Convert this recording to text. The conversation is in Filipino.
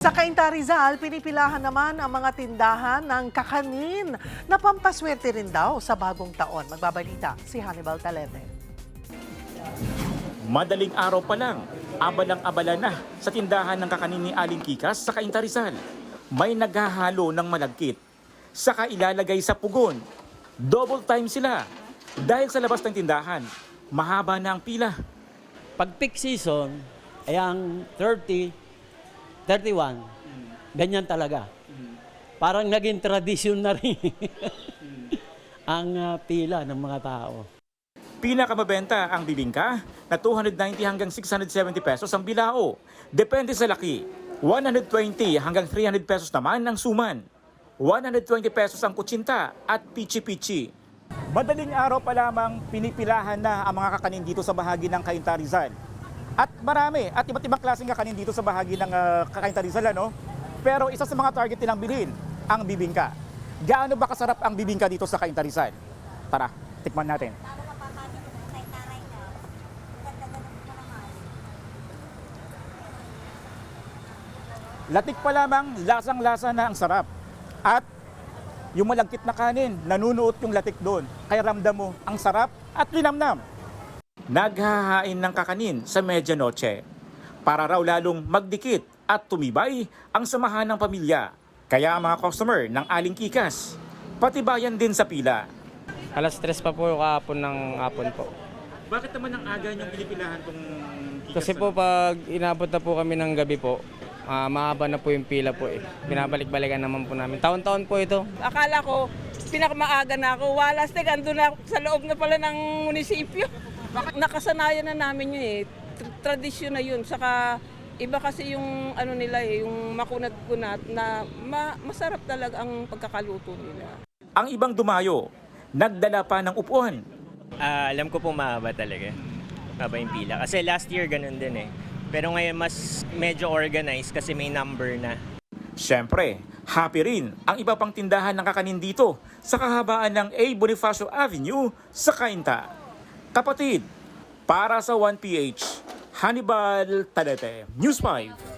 Sa Cainta Rizal, pinipilahan naman ang mga tindahan ng kakanin na pampaswerte rin daw sa bagong taon. Magbabalita si Hannibal Talete. Madaling araw pa lang, abalang-abala na sa tindahan ng kakanin ni Aling Kikas sa Cainta Rizal. May naghahalo ng malagkit, saka ilalagay sa pugon. Double time sila dahil sa labas ng tindahan, mahaba na ang pila. Pag peak season, ay ang 31, ganyan talaga. Parang naging tradisyon na rin ang pila ng mga tao. Pinakamabenta ang bibingka na 290 hanggang 670 pesos ang bilao. Depende sa laki. 120 hanggang 300 pesos naman ang suman. 120 pesos ang kutsinta at pichi-pichi. Madaling araw pa lamang pinipilahan na ang mga kakanin dito sa bahagi ng Cainta Rizal. At marami at iba't ibang klaseng kakanin dito sa bahagi ng Cainta Rizal, ano? Pero isa sa mga target nilang bilhin, ang bibingka. Gaano ba kasarap ang bibingka dito sa Cainta Rizal? Tara, tikman natin. Latik pa lamang, lasang-lasa na ang sarap. At yung malagkit na kanin, nanunuot yung latik doon. Kaya ramdam mo ang sarap at linamnam. Naghahain ng kakanin sa medianoche para raw lalong magdikit at tumibay ang samahan ng pamilya. Kaya ang mga customer ng Aling Kikas, patibayan din sa pila. Alas 3 pa po kahapon ng hapon po. Bakit naman ang aga niyong pinipilahan itong Kikas? Kasi po pag inabot na po kami ng gabi po, mahaba na po yung pila po eh. Binabalik-balikan naman po namin. Taon-taon po ito. Akala ko, pinakamaaga na ako. Walas, ando na sa loob na pala ng munisipyo. Nakasanayan na namin yun eh. Tradisyon na yun. Saka iba kasi yung ano nila eh, yung makunat-kunat na masarap talaga ang pagkakaluto nila. Ang ibang dumayo, nagdala pa ng upuan. Alam ko po mahaba talaga. Mahaba yung pila. Kasi last year ganun din eh. Pero ngayon mas medyo organized kasi may number na. Siyempre, happy rin ang iba pang tindahan ng kakanin dito sa kahabaan ng A. Bonifacio Avenue sa Cainta. Kapatid, para sa 1PH, Hannibal Talete, News 5.